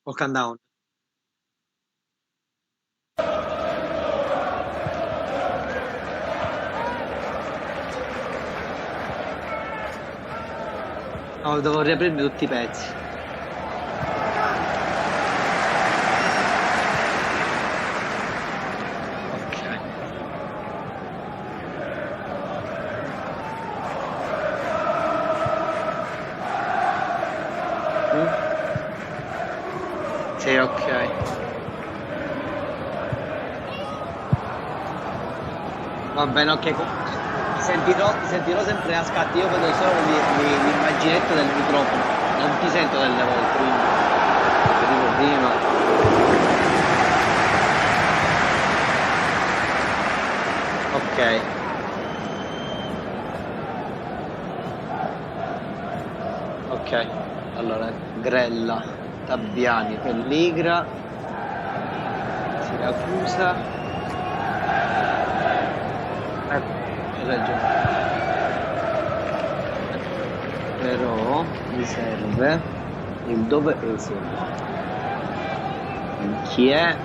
Col countdown. No, devo riaprirmi tutti i pezzi. Ok. Sì, ok. Va bene, ok. Ti sentirò sempre a scatti. Io vedo solo l'immaginetto del microfono. Non ti sento delle volte, quindi ti dico prima. Ok, ok. Allora, Grella, Tabbiani, Pelligra, Siracusa. Hai ragione. Però mi serve il dove esodo. Chi è?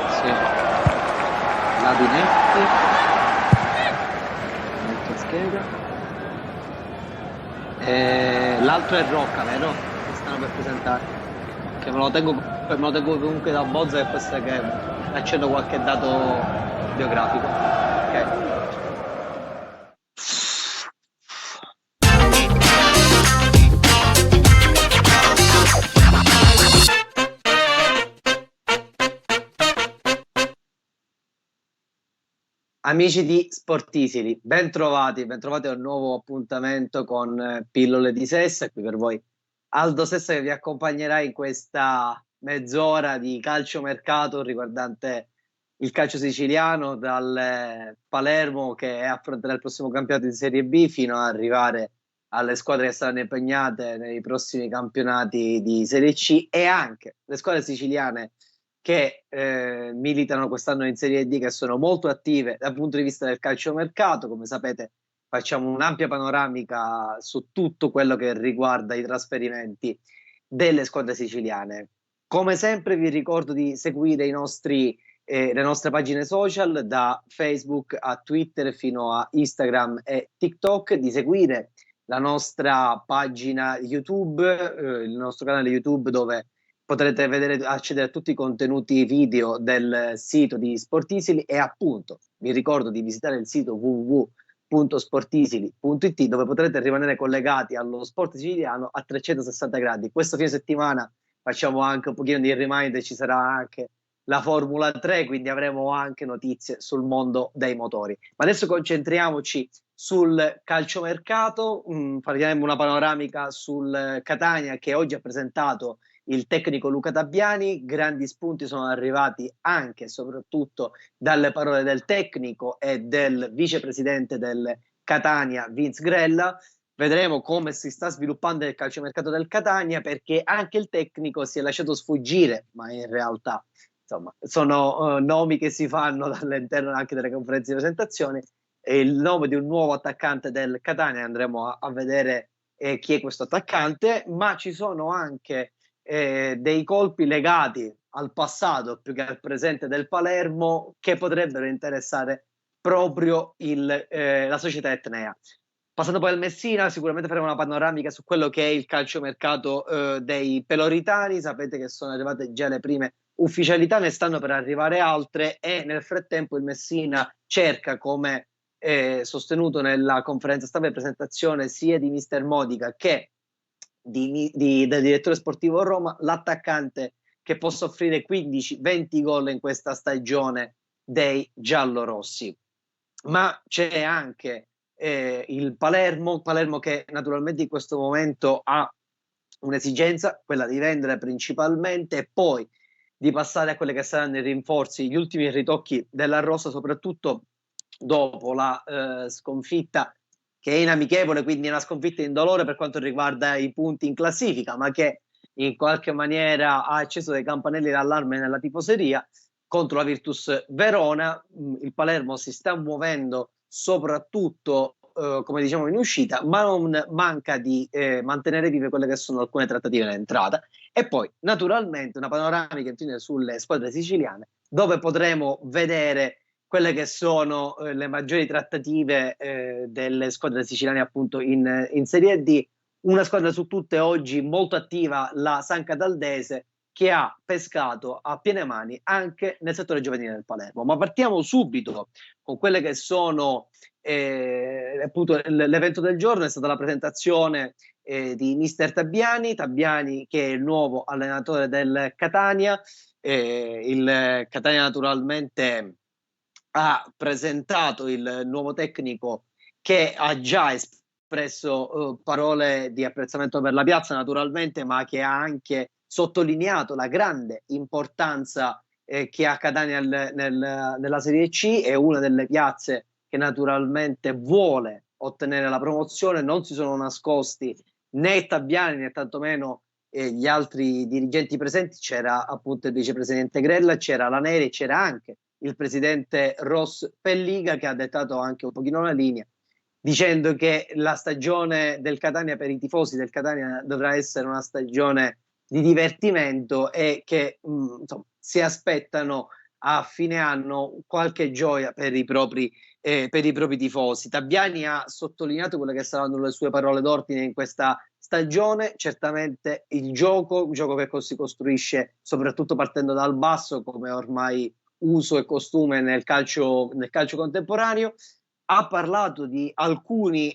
Sì. Labinetti. Molto scheda. L'altro è Rocca, vero? Che stanno per presentare. Che me lo tengo comunque da bozza, e questo è che accendo qualche dato biografico. Ok. Amici di Sportisili, bentrovati a un nuovo appuntamento con Pillole di Sessa. Qui per voi Aldo Sessa, che vi accompagnerà in questa mezz'ora di calciomercato riguardante il calcio siciliano, dal Palermo che affronterà il prossimo campionato di Serie B fino ad arrivare alle squadre che saranno impegnate nei prossimi campionati di Serie C, e anche le squadre siciliane che militano quest'anno in Serie D, che sono molto attive dal punto di vista del calciomercato. Come sapete, facciamo un'ampia panoramica su tutto quello che riguarda i trasferimenti delle squadre siciliane. Come sempre vi ricordo di seguire le nostre pagine social, da Facebook a Twitter fino a Instagram e TikTok, di seguire la nostra pagina YouTube, il nostro canale YouTube, dove potrete accedere a tutti i contenuti video del sito di Sportisili, e appunto vi ricordo di visitare il sito www.sportisili.it, dove potrete rimanere collegati allo sport siciliano a 360 gradi. Questo fine settimana facciamo anche un pochino di reminder, ci sarà anche la Formula 3, quindi avremo anche notizie sul mondo dei motori. Ma adesso concentriamoci sul calciomercato. Faremo una panoramica sul Catania, che oggi ha presentato il tecnico Luca Tabbiani. Grandi spunti sono arrivati anche e soprattutto dalle parole del tecnico e del vicepresidente del Catania, Vince Grella. Vedremo come si sta sviluppando il calciomercato del Catania, perché anche il tecnico si è lasciato sfuggire, ma in realtà insomma sono nomi che si fanno dall'interno anche delle conferenze di presentazione. E il nome di un nuovo attaccante del Catania, andremo a vedere chi è questo attaccante, ma ci sono anche dei colpi legati al passato più che al presente del Palermo, che potrebbero interessare proprio la società etnea. Passando poi al Messina, sicuramente faremo una panoramica su quello che è il calciomercato dei peloritani. Sapete che sono arrivate già le prime ufficialità, ne stanno per arrivare altre, e nel frattempo il Messina cerca, come sostenuto nella conferenza stampa di presentazione sia di mister Modica che del direttore sportivo a Roma, l'attaccante che possa offrire 15-20 gol in questa stagione dei giallorossi. Ma c'è anche il Palermo che naturalmente in questo momento ha un'esigenza, quella di vendere principalmente, e poi di passare a quelle che saranno i rinforzi, gli ultimi ritocchi della rosa, soprattutto dopo la sconfitta, che è inamichevole, quindi è una sconfitta indolore per quanto riguarda i punti in classifica, ma che in qualche maniera ha acceso dei campanelli d'allarme nella tifoseria, contro la Virtus Verona. Il Palermo si sta muovendo soprattutto come diciamo, in uscita, ma non manca di mantenere vive quelle che sono alcune trattative in entrata. E poi, naturalmente, una panoramica infine sulle squadre siciliane, dove potremo vedere quelle che sono le maggiori trattative delle squadre siciliane appunto in Serie D. Una squadra su tutte oggi molto attiva, la San Cataldese, che ha pescato a piene mani anche nel settore giovanile del Palermo. Ma partiamo subito con quelle che sono appunto l'evento del giorno. È stata la presentazione di mister Tabbiani, che è il nuovo allenatore del Catania. Il Catania naturalmente ha presentato il nuovo tecnico, che ha già espresso parole di apprezzamento per la piazza naturalmente, ma che ha anche sottolineato la grande importanza che ha Catania nella Serie C. È una delle piazze che naturalmente vuole ottenere la promozione. Non si sono nascosti né Tabbiani né tantomeno gli altri dirigenti presenti. C'era appunto il vicepresidente Grella, c'era la Neri, c'era anche il presidente Ross Pelliga, che ha dettato anche un pochino la linea, dicendo che la stagione del Catania, per i tifosi del Catania, dovrà essere una stagione di divertimento, e che insomma, si aspettano a fine anno qualche gioia per i propri tifosi. Tabbiani ha sottolineato quelle che saranno le sue parole d'ordine in questa stagione: certamente il gioco che si costruisce soprattutto partendo dal basso, come ormai uso e costume nel calcio contemporaneo. Ha parlato di alcuni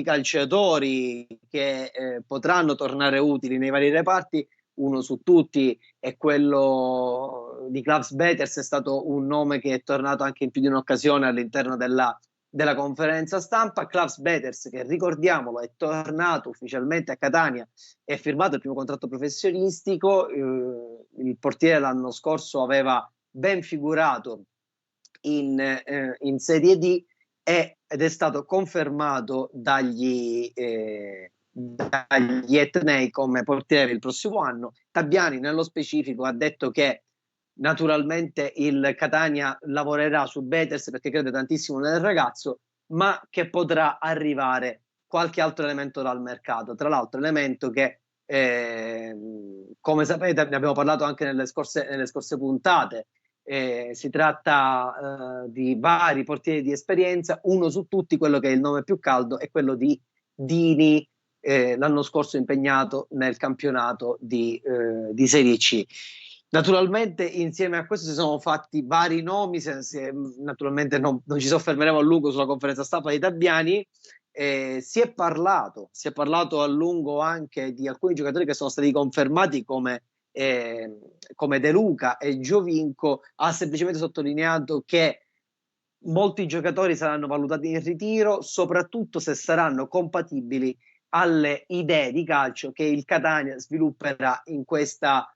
calciatori che potranno tornare utili nei vari reparti. Uno su tutti è quello di Claps Beters. È stato un nome che è tornato anche in più di un'occasione all'interno della conferenza stampa. Claps Beters, che ricordiamolo è tornato ufficialmente a Catania e ha firmato il primo contratto professionistico. Il portiere l'anno scorso aveva ben figurato in Serie D ed è stato confermato dagli etnei come portiere il prossimo anno. Tabbiani nello specifico ha detto che naturalmente il Catania lavorerà su Beters perché crede tantissimo nel ragazzo, ma che potrà arrivare qualche altro elemento dal mercato. Tra l'altro, elemento che come sapete, ne abbiamo parlato anche nelle scorse puntate. Si tratta di vari portieri di esperienza. Uno su tutti, quello che è il nome più caldo, è quello di Dini, l'anno scorso impegnato nel campionato di Serie C. Naturalmente insieme a questo si sono fatti vari nomi. Naturalmente non ci soffermeremo a lungo sulla conferenza stampa di Tabbiani. Si è parlato a lungo anche di alcuni giocatori che sono stati confermati come De Luca e Giovinco. Ha semplicemente sottolineato che molti giocatori saranno valutati in ritiro, soprattutto se saranno compatibili alle idee di calcio che il Catania svilupperà in questa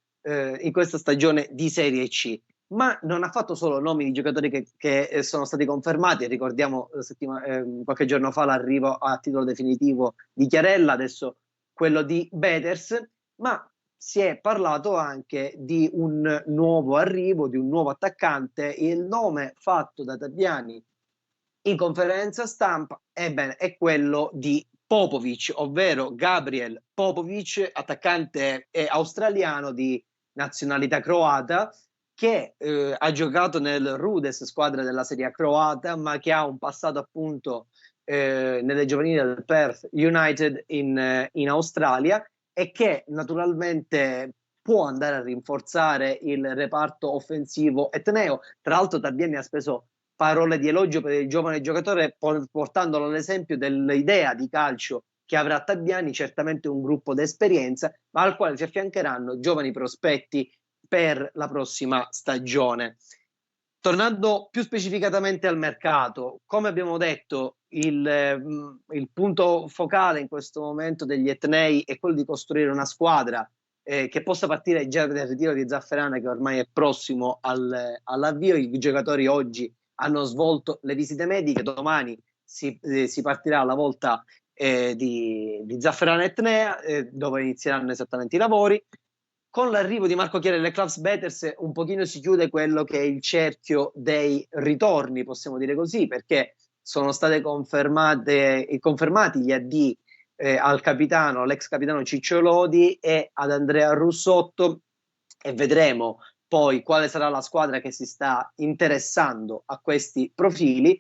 stagione di Serie C. Ma non ha fatto solo nomi di giocatori che sono stati confermati. Ricordiamo qualche giorno fa l'arrivo a titolo definitivo di Chiarella, adesso quello di Beters, ma si è parlato anche di un nuovo arrivo, di un nuovo attaccante. Il nome fatto da Tabbiani in conferenza stampa, ebbene, è quello di Popovic, ovvero Gabriel Popovic, attaccante australiano di nazionalità croata, che ha giocato nel Rudes, squadra della Serie A croata, ma che ha un passato appunto nelle giovanili del Perth United in Australia, e che naturalmente può andare a rinforzare il reparto offensivo etneo. Tra l'altro Tabbiani ha speso parole di elogio per il giovane giocatore, portandolo all'esempio dell'idea di calcio che avrà Tabbiani: certamente un gruppo d'esperienza, ma al quale si affiancheranno giovani prospetti per la prossima stagione. Tornando più specificatamente al mercato, come abbiamo detto, il punto focale in questo momento degli etnei è quello di costruire una squadra che possa partire già dal ritiro di Zafferana, che ormai è prossimo all'avvio. I giocatori oggi hanno svolto le visite mediche. Domani si partirà alla volta di Zafferana Etnea, dove inizieranno esattamente i lavori. Con l'arrivo di Marco Chiarella e Claus Beters un pochino si chiude quello che è il cerchio dei ritorni, possiamo dire così, perché sono state confermati gli addii al capitano, l'ex capitano Ciccio Lodi e ad Andrea Russotto, e vedremo poi quale sarà la squadra che si sta interessando a questi profili,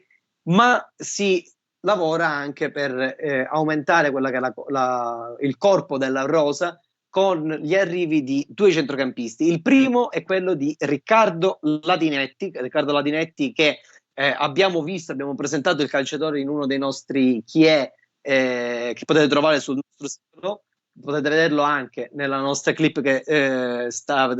ma si lavora anche per aumentare quella che è il corpo della rosa con gli arrivi di 2 centrocampisti. Il primo è quello di Riccardo Ladinetti che abbiamo visto, abbiamo presentato il calciatore in uno dei nostri chi è, che potete trovare sul nostro sito. Potete vederlo anche nella nostra clip che sta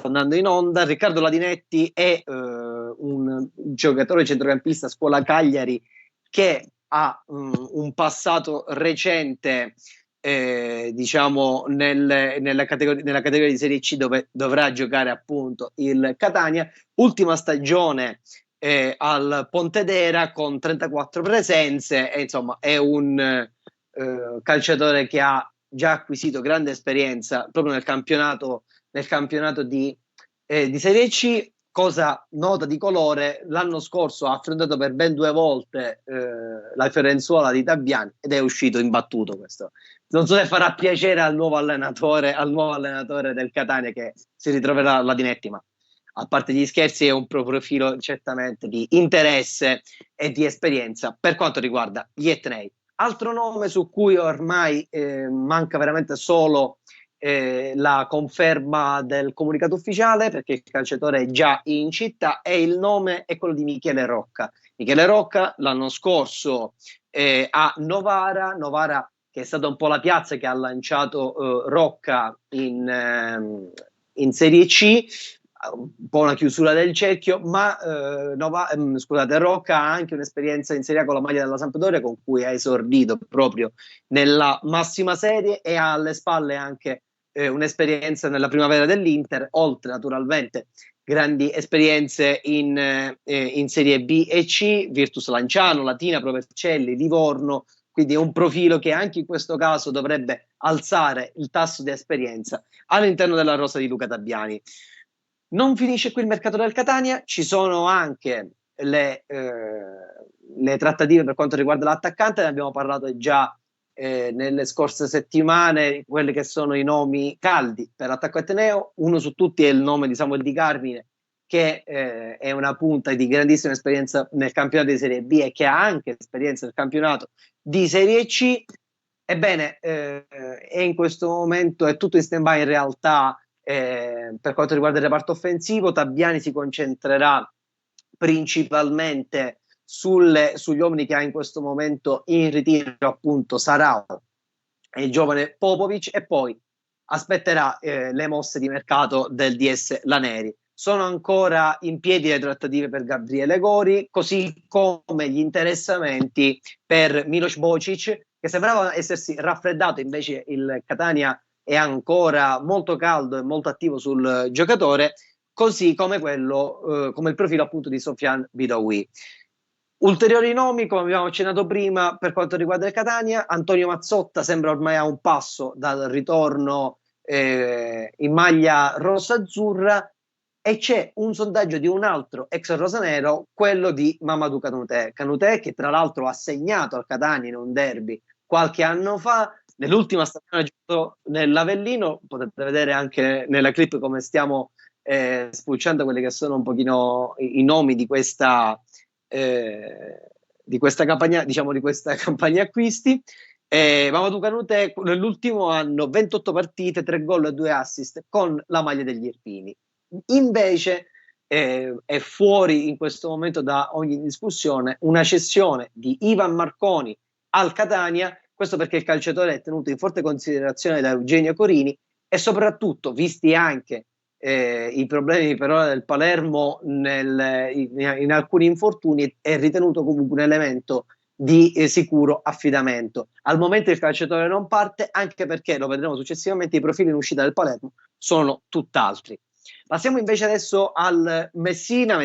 andando in onda. Riccardo Ladinetti è un giocatore centrocampista scuola Cagliari che ha un passato recente diciamo nella categoria di Serie C, dove dovrà giocare appunto il Catania. Ultima stagione al Pontedera con 34 presenze e insomma è un calciatore che ha già acquisito grande esperienza proprio nel campionato di Serie C. Cosa nota di colore, l'anno scorso ha affrontato per ben 2 volte la Fiorenzuola di Tabiani ed è uscito imbattuto. Questo non so se farà piacere al nuovo allenatore del Catania, che si ritroverà Ladinetti, ma a parte gli scherzi è un profilo certamente di interesse e di esperienza per quanto riguarda gli etnei. Altro nome su cui ormai manca veramente solo la conferma del comunicato ufficiale, perché il calciatore è già in città, e il nome è quello di Michele Rocca. Michele Rocca l'anno scorso a Novara, che è stata un po' la piazza che ha lanciato Rocca in Serie C, un po' una chiusura del cerchio, ma scusate, Rocca ha anche un'esperienza in Serie A con la maglia della Sampdoria, con cui ha esordito proprio nella massima serie, e ha alle spalle anche un'esperienza nella primavera dell'Inter, oltre naturalmente grandi esperienze in Serie B e C, Virtus Lanciano, Latina, Pro Vercelli, Livorno. Quindi è un profilo che anche in questo caso dovrebbe alzare il tasso di esperienza all'interno della rosa di Luca Tabiani. Non finisce qui il mercato del Catania, ci sono anche le trattative per quanto riguarda l'attaccante, ne abbiamo parlato già nelle scorse settimane, quelli che sono i nomi caldi per l'attacco ateneo. Uno su tutti è il nome di Samuel Di Carmine, che è una punta di grandissima esperienza nel campionato di Serie B e che ha anche esperienza nel campionato di Serie C. Ebbene, è in questo momento è tutto in stand-by in realtà. Per quanto riguarda il reparto offensivo, Tabiani si concentrerà principalmente sugli uomini che ha in questo momento in ritiro, appunto Sarao e il giovane Popovic, e poi aspetterà le mosse di mercato del DS Laneri. Sono ancora in piedi le trattative per Gabriele Gori, così come gli interessamenti per Miloš Bocic, che sembrava essersi raffreddato, invece il Catania è ancora molto caldo e molto attivo sul giocatore, così come come il profilo appunto di Sofiane Bidaoui. Ulteriori nomi, come abbiamo accennato prima, per quanto riguarda il Catania: Antonio Mazzotta sembra ormai a un passo dal ritorno in maglia rossa-azzurra, e c'è un sondaggio di un altro ex rosanero, quello di Mamadou Kanouté, che tra l'altro ha segnato al Catania in un derby qualche anno fa. Nell'ultima stagione ha giocato nell'Avellino, potete vedere anche nella clip come stiamo spulciando quelli che sono un pochino i nomi di questa campagna, diciamo, di questa campagna acquisti. Mamadou Kanouté nell'ultimo anno 28 partite, 3 gol e 2 assist con la maglia degli Irpini. Invece è fuori in questo momento da ogni discussione una cessione di Ivan Marconi al Catania, questo perché il calciatore è tenuto in forte considerazione da Eugenio Corini, e soprattutto, visti anche i problemi per ora del Palermo in alcuni infortuni, è ritenuto comunque un elemento di sicuro affidamento. Al momento il calciatore non parte, anche perché, lo vedremo successivamente, i profili in uscita del Palermo sono tutt'altri. Passiamo invece adesso al Messina,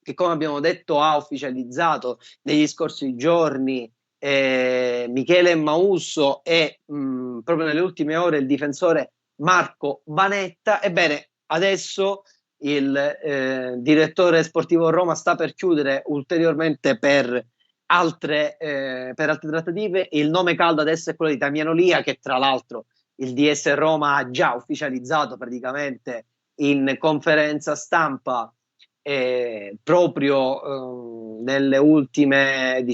che, come abbiamo detto, ha ufficializzato negli scorsi giorni Michele Mausso e proprio nelle ultime ore il difensore Marco Banetta. Ebbene, adesso il direttore sportivo Roma sta per chiudere ulteriormente per altre trattative. Il nome caldo adesso è quello di Damiano Lia, che tra l'altro il DS Roma ha già ufficializzato praticamente in conferenza stampa proprio nelle ultime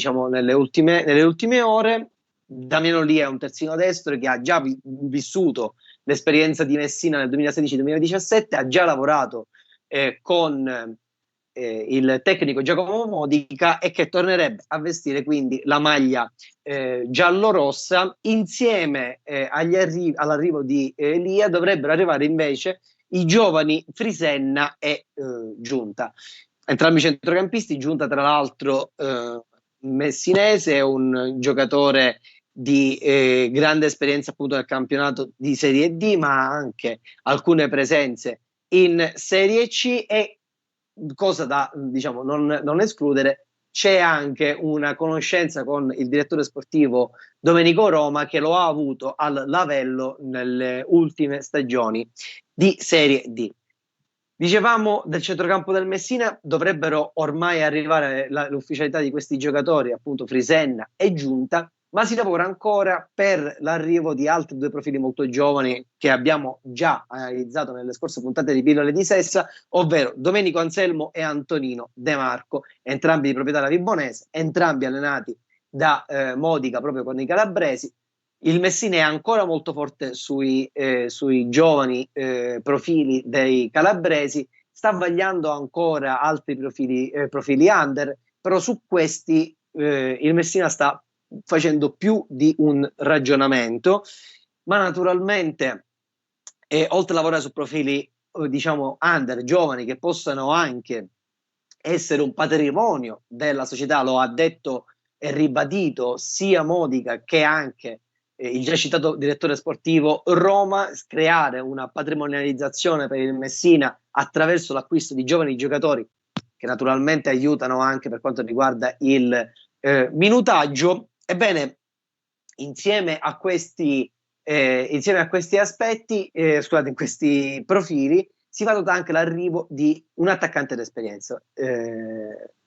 ore. Damiano Lia è un terzino destro che ha già vissuto l'esperienza di Messina nel 2016-2017, ha già lavorato con il tecnico Giacomo Modica e che tornerebbe a vestire quindi la maglia giallo-rossa. Insieme all'arrivo di Lia dovrebbero arrivare invece i giovani Frisenna e Giunta, entrambi centrocampisti. Giunta tra l'altro messinese, un giocatore di grande esperienza appunto nel campionato di Serie D, ma anche alcune presenze in Serie C, e cosa da non escludere, c'è anche una conoscenza con il direttore sportivo Domenico Roma, che lo ha avuto al lavello nelle ultime stagioni di Serie D. Dicevamo del centrocampo del Messina, dovrebbero ormai arrivare l'ufficialità di questi giocatori, appunto Frisenna e Giunta, ma si lavora ancora per l'arrivo di altri due profili molto giovani che abbiamo già analizzato nelle scorse puntate di Pillole di Sessa, ovvero Domenico Anselmo e Antonino De Marco, entrambi di proprietà della Vibonese, entrambi allenati da Modica proprio con i calabresi. Il Messina è ancora molto forte sui giovani profili dei calabresi, sta vagliando ancora altri profili under, però su questi il Messina sta facendo più di un ragionamento, ma naturalmente oltre a lavorare su profili under, giovani, che possano anche essere un patrimonio della società, lo ha detto e ribadito sia Modica che anche il già citato direttore sportivo Roma, creare una patrimonializzazione per il Messina attraverso l'acquisto di giovani giocatori che naturalmente aiutano anche per quanto riguarda il minutaggio. Ebbene, insieme a questi aspetti, in questi profili, si valuta anche l'arrivo di un attaccante d'esperienza.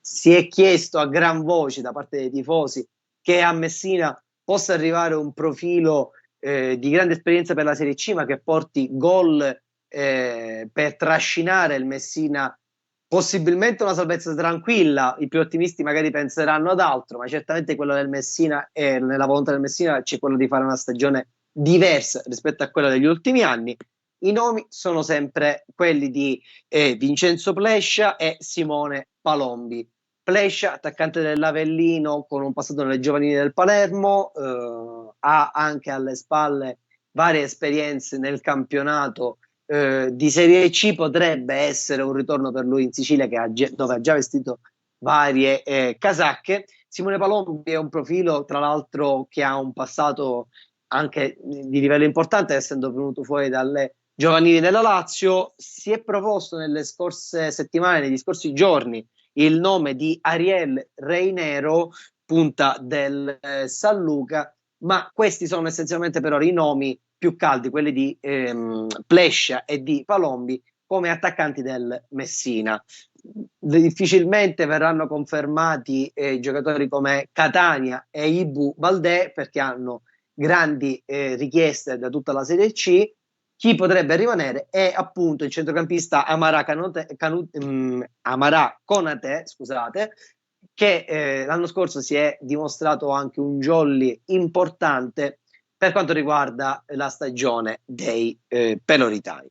Si è chiesto a gran voce da parte dei tifosi che a Messina possa arrivare un profilo di grande esperienza per la Serie C, ma che porti gol per trascinare il Messina possibilmente una salvezza tranquilla. I più ottimisti magari penseranno ad altro, ma certamente quello del Messina e nella volontà del Messina c'è quello di fare una stagione diversa rispetto a quella degli ultimi anni. I nomi sono sempre quelli di Vincenzo Plescia e Simone Palombi. Plescia, attaccante dell'Avellino con un passato nelle giovanili del Palermo, ha anche alle spalle varie esperienze nel campionato di Serie C. Potrebbe essere un ritorno per lui in Sicilia, dove ha già vestito varie casacche. Simone Palombi è un profilo, tra l'altro, che ha un passato anche di livello importante, essendo venuto fuori dalle giovanili della Lazio. Si è proposto nelle scorse settimane, negli scorsi giorni, il nome di Ariel Reinero, punta del San Luca, ma questi sono essenzialmente però i nomi più caldi, quelli di Plescia e di Palombi come attaccanti del Messina. Difficilmente verranno confermati giocatori come Catania e Ibu Baldé, perché hanno grandi richieste da tutta la Serie C. Chi potrebbe rimanere è appunto il centrocampista Amara Konaté, scusate, che l'anno scorso si è dimostrato anche un jolly importante per quanto riguarda la stagione dei peloritani.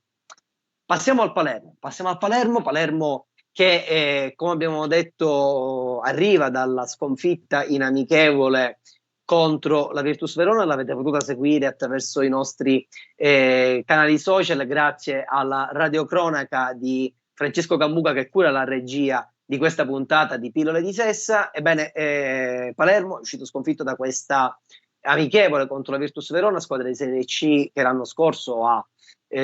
Passiamo al Palermo che come abbiamo detto arriva dalla sconfitta in amichevole contro la Virtus Verona. L'avete potuta seguire attraverso i nostri canali social, grazie alla radiocronaca di Francesco Cambuca, che cura la regia di questa puntata di Pillole di Sessa. Ebbene, Palermo è uscito sconfitto da questa amichevole contro la Virtus Verona, squadra di Serie C che l'anno scorso ha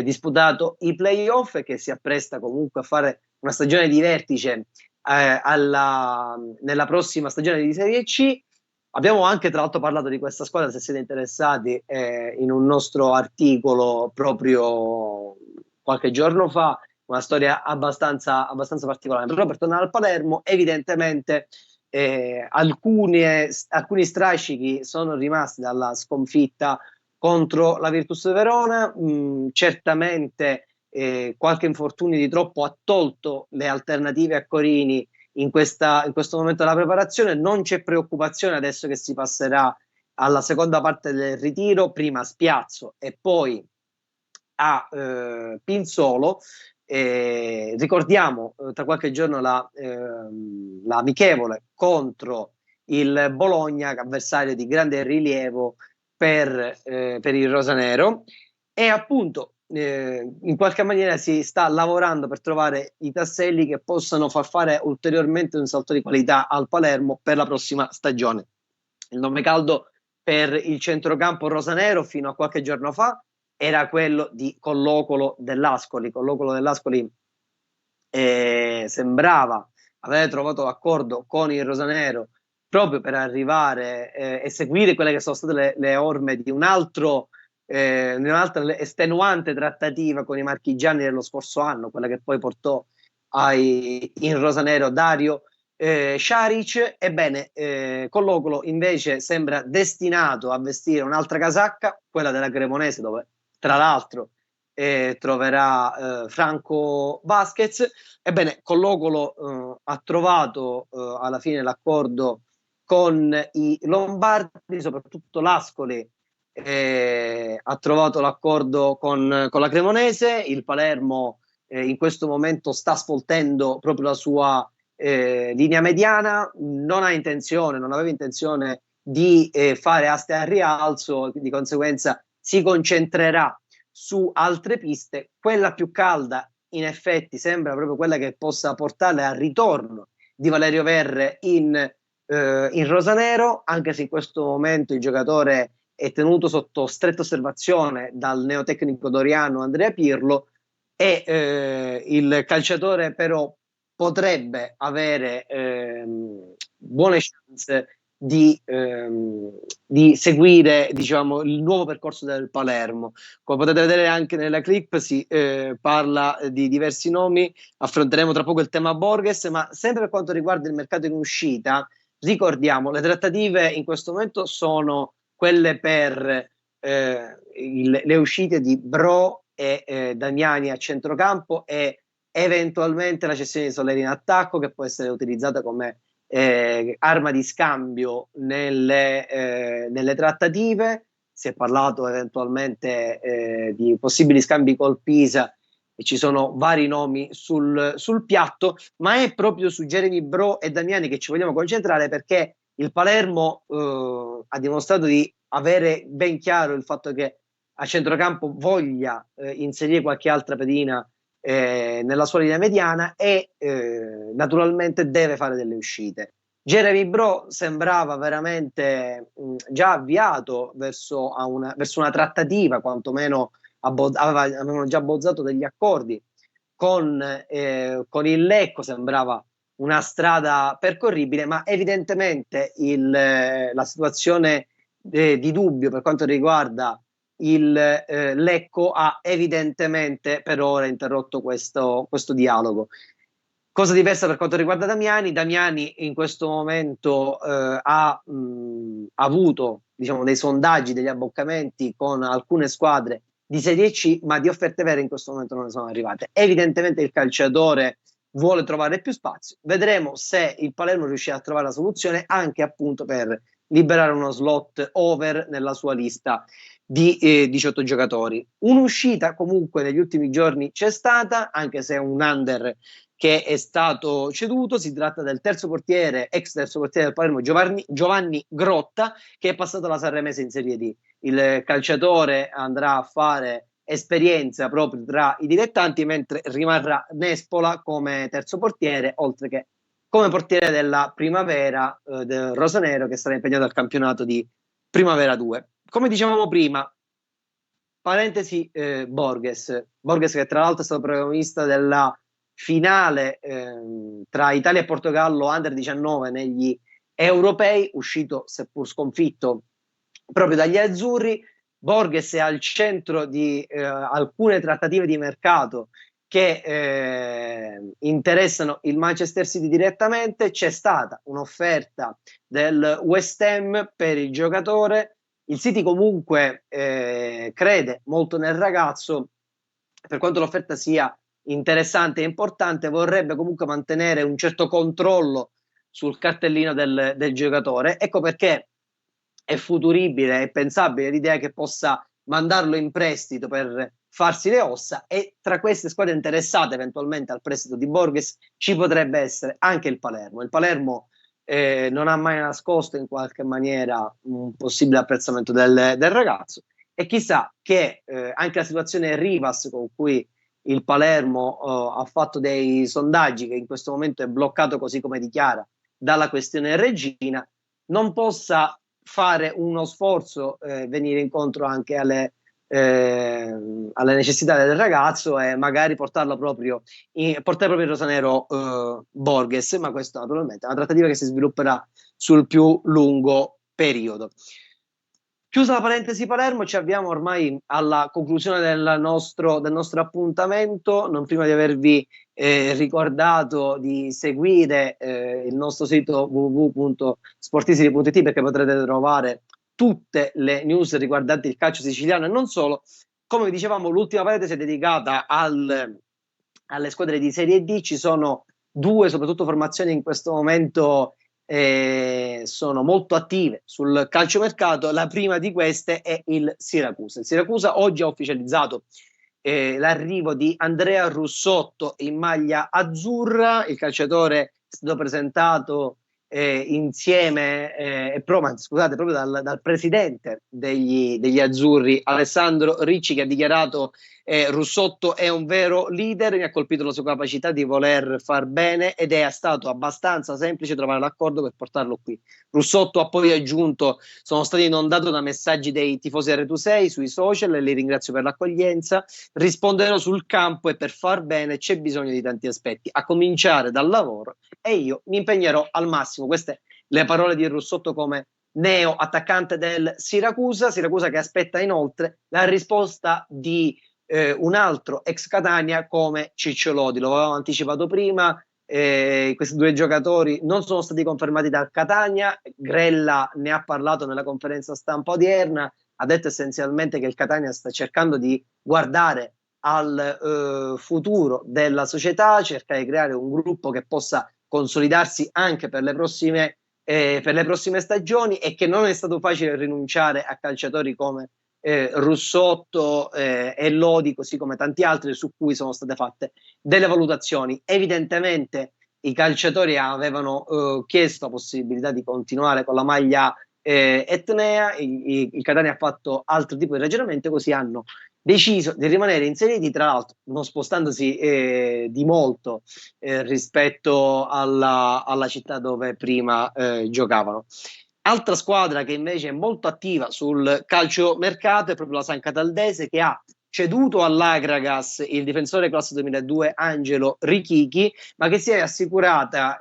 disputato i playoff e che si appresta comunque a fare una stagione di vertice nella prossima stagione di Serie C. Abbiamo anche tra l'altro parlato di questa squadra, se siete interessati, in un nostro articolo proprio qualche giorno fa, una storia abbastanza particolare. Però per tornare al Palermo, evidentemente alcuni strascichi sono rimasti dalla sconfitta contro la Virtus Verona. Certamente qualche infortunio di troppo ha tolto le alternative a Corini in questo momento della preparazione. Non c'è preoccupazione adesso che si passerà alla seconda parte del ritiro, prima a Spiazzo e poi a Pinzolo. Ricordiamo tra qualche giorno la amichevole contro il Bologna, avversario di grande rilievo per il rosanero, e appunto in qualche maniera si sta lavorando per trovare i tasselli che possano far fare ulteriormente un salto di qualità al Palermo per la prossima stagione. Il nome caldo per il centrocampo rosanero fino a qualche giorno fa era quello di Collocolo dell'Ascoli. Collocolo dell'Ascoli sembrava aver trovato l'accordo con il rosanero proprio per arrivare e seguire quelle che sono state le orme di un'altra estenuante trattativa con i marchigiani dello scorso anno, quella che poi portò in rosanero Dario Šarić. Ebbene, Collocolo invece sembra destinato a vestire un'altra casacca, quella della Cremonese, dove tra l'altro troverà Franco Vasquez. Ebbene, Collocolo ha trovato alla fine l'accordo con i lombardi, soprattutto l'Ascoli ha trovato l'accordo con la Cremonese. Il Palermo in questo momento sta sfoltendo proprio la sua linea mediana, non aveva intenzione di fare aste al rialzo, di conseguenza si concentrerà su altre piste. Quella più calda in effetti sembra proprio quella che possa portare al ritorno di Valerio Verre in rosanero, anche se in questo momento il giocatore è tenuto sotto stretta osservazione dal neotecnico doriano Andrea Pirlo, e il calciatore però potrebbe avere buone chance di seguire, diciamo, il nuovo percorso del Palermo. Come potete vedere anche nella clip si parla di diversi nomi. Affronteremo tra poco il tema Borges, ma sempre per quanto riguarda il mercato in uscita, ricordiamo, le trattative in questo momento sono quelle per le uscite di Bro e Damiani a centrocampo, e eventualmente la cessione di Soleri in attacco, che può essere utilizzata come arma di scambio nelle trattative. Si è parlato eventualmente di possibili scambi col Pisa e ci sono vari nomi sul piatto, ma è proprio su Jeremy Bro e Damiani che ci vogliamo concentrare, perché il Palermo ha dimostrato di avere ben chiaro il fatto che a centrocampo voglia inserire qualche altra pedina nella sua linea mediana, e naturalmente deve fare delle uscite. Jeremy Bro sembrava veramente già avviato verso una trattativa, quantomeno avevano già abbozzato degli accordi con il Lecco, sembrava una strada percorribile, ma evidentemente la situazione di dubbio per quanto riguarda il Lecco ha evidentemente per ora interrotto questo dialogo. Cosa diversa per quanto riguarda Damiani. Damiani in questo momento ha avuto, diciamo, dei sondaggi, degli abboccamenti con alcune squadre di Serie C, ma di offerte vere in questo momento non ne sono arrivate. Evidentemente il calciatore vuole trovare più spazio. Vedremo se il Palermo riuscirà a trovare la soluzione, anche appunto per liberare uno slot over nella sua lista di 18 giocatori. Un'uscita comunque negli ultimi giorni c'è stata, anche se è un under che è stato ceduto. Si tratta del ex terzo portiere del Palermo, Giovanni Grotta, che è passato alla Sanremese in Serie D. Il calciatore andrà a fare esperienza proprio tra i dilettanti, mentre rimarrà Nespola come terzo portiere, oltre che come portiere della Primavera del Rosanero, che sarà impegnato al campionato di Primavera 2. Come dicevamo prima, parentesi Borges che tra l'altro è stato protagonista della finale tra Italia e Portogallo Under 19 negli europei, uscito seppur sconfitto proprio dagli azzurri. Borges è al centro di alcune trattative di mercato che interessano il Manchester City direttamente. C'è stata un'offerta del West Ham per il giocatore. Il City comunque crede molto nel ragazzo, per quanto l'offerta sia interessante e importante, vorrebbe comunque mantenere un certo controllo sul cartellino del giocatore. Ecco perché è futuribile, è pensabile l'idea che possa mandarlo in prestito per farsi le ossa, e tra queste squadre interessate eventualmente al prestito di Borges ci potrebbe essere anche il Palermo. Il Palermo non ha mai nascosto in qualche maniera un possibile apprezzamento del ragazzo, e chissà che anche la situazione Rivas, con cui il Palermo ha fatto dei sondaggi, che in questo momento è bloccato così come dichiara dalla questione Regina, non possa fare uno sforzo, venire incontro anche alle necessità del ragazzo e magari portare proprio il rosanero Borges, ma questo naturalmente è una trattativa che si svilupperà sul più lungo periodo. Chiusa la parentesi Palermo, ci avviamo ormai alla conclusione del nostro appuntamento, non prima di avervi ricordato di seguire il nostro sito www.sportisili.it, perché potrete trovare tutte le news riguardanti il calcio siciliano e non solo. Come vi dicevamo, l'ultima parentesi è dedicata alle squadre di Serie D. Ci sono due, soprattutto formazioni in questo momento sono molto attive sul calciomercato. La prima di queste è il Siracusa. Il Siracusa oggi ha ufficializzato l'arrivo di Andrea Russotto in maglia azzurra. Il calciatore è stato presentato insieme proprio dal presidente degli azzurri, Alessandro Ricci, che ha dichiarato Russotto è un vero leader. Mi ha colpito la sua capacità di voler far bene ed è stato abbastanza semplice trovare l'accordo per portarlo qui. Russotto ha poi aggiunto: sono stato inondato da messaggi dei tifosi R26 sui social e li ringrazio per l'accoglienza, risponderò sul campo e per far bene c'è bisogno di tanti aspetti, a cominciare dal lavoro, e io mi impegnerò al massimo. Queste le parole di Russotto come neo attaccante del Siracusa che aspetta inoltre la risposta di un altro ex Catania come Ciccio Lodi. Lo avevamo anticipato prima, questi due giocatori non sono stati confermati dal Catania. Grella ne ha parlato nella conferenza stampa odierna, ha detto essenzialmente che il Catania sta cercando di guardare al futuro della società, cercare di creare un gruppo che possa consolidarsi anche per le prossime stagioni, e che non è stato facile rinunciare a calciatori come Russotto e Lodi, così come tanti altri su cui sono state fatte delle valutazioni. Evidentemente i calciatori avevano chiesto la possibilità di continuare con la maglia etnea. Il Catania ha fatto altro tipo di ragionamento, così hanno deciso di rimanere inseriti, tra l'altro non spostandosi di molto rispetto alla città dove prima giocavano. Altra squadra che invece è molto attiva sul calciomercato è proprio la San Cataldese, che ha ceduto all'Agragas il difensore classe 2002 Angelo Richichi, ma che si è assicurata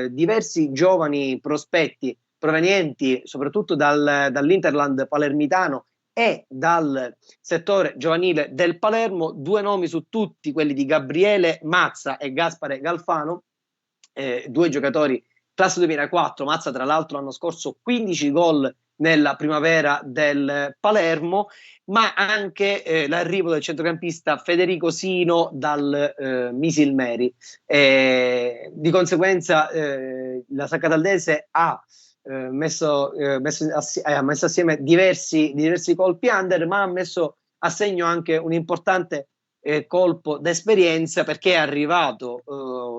diversi giovani prospetti provenienti soprattutto dall'Interland palermitano e dal settore giovanile del Palermo. Due nomi su tutti, quelli di Gabriele Mazza e Gaspare Galfano, due giocatori classe 2004. Mazza tra l'altro l'anno scorso 15 gol nella primavera del Palermo, ma anche l'arrivo del centrocampista Federico Sino dal Misilmeri. Di conseguenza la San Cataldese ha messo assieme diversi colpi under, ma ha messo a segno anche un importante colpo d'esperienza, perché è arrivato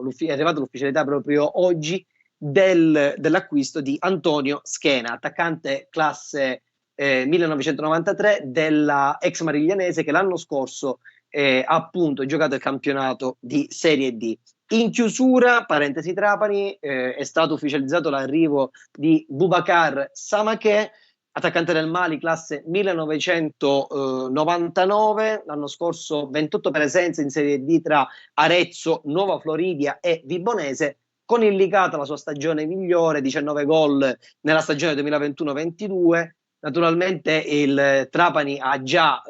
l'ufficialità proprio oggi dell'acquisto di Antonio Schena, attaccante classe 1993 della ex Mariglianese, che l'anno scorso ha appunto giocato il campionato di Serie D. In chiusura, parentesi Trapani, è stato ufficializzato l'arrivo di Boubacar Samaké, attaccante del Mali, classe 1999, l'anno scorso 28 presenze in Serie D tra Arezzo, Nuova Floridia e Vibonese, con il Licata la sua stagione migliore, 19 gol nella stagione 2021-22, Naturalmente il Trapani ha già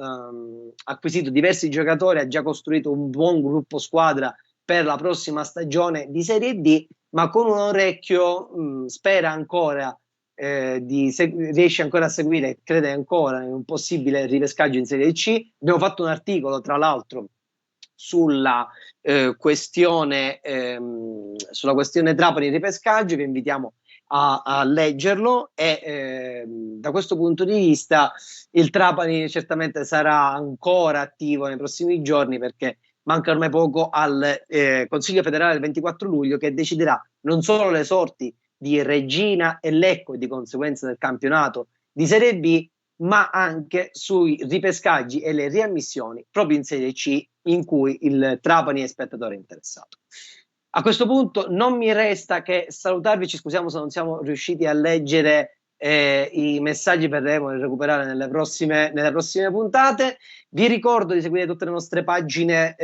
acquisito diversi giocatori, ha già costruito un buon gruppo squadra per la prossima stagione di Serie D, ma con un orecchio spera ancora riesce ancora a seguire, crede ancora in un possibile ripescaggio in Serie C. Abbiamo fatto un articolo, tra l'altro, sulla questione Trapani ripescaggio, vi invitiamo a leggerlo e da questo punto di vista il Trapani certamente sarà ancora attivo nei prossimi giorni, perché manca ormai poco al Consiglio federale del 24 luglio, che deciderà non solo le sorti di Reggina e Lecco e di conseguenza del campionato di Serie B, ma anche sui ripescaggi e le riammissioni proprio in Serie C, in cui il Trapani è spettatore interessato. A questo punto non mi resta che salutarvi, ci scusiamo se non siamo riusciti a leggere i messaggi, verremo a recuperare nelle prossime puntate. Vi ricordo di seguire tutte le nostre pagine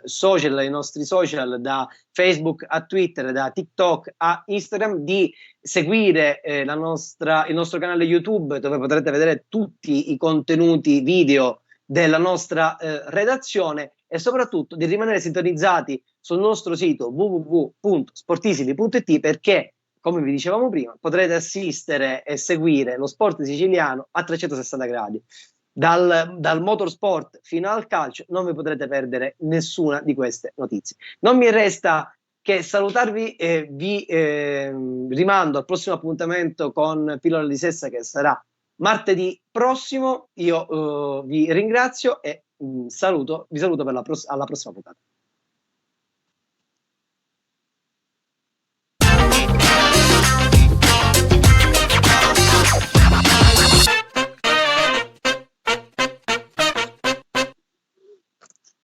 social, i nostri social, da Facebook a Twitter, da TikTok a Instagram, di seguire il nostro canale YouTube, dove potrete vedere tutti i contenuti video della nostra redazione, e soprattutto di rimanere sintonizzati sul nostro sito www.sportisili.it, perché, come vi dicevamo prima, potrete assistere e seguire lo sport siciliano a 360 gradi. Dal motorsport fino al calcio, non vi potrete perdere nessuna di queste notizie. Non mi resta che salutarvi e vi rimando al prossimo appuntamento con Pillola di Sessa, che sarà martedì prossimo. Io vi ringrazio e vi saluto alla prossima puntata.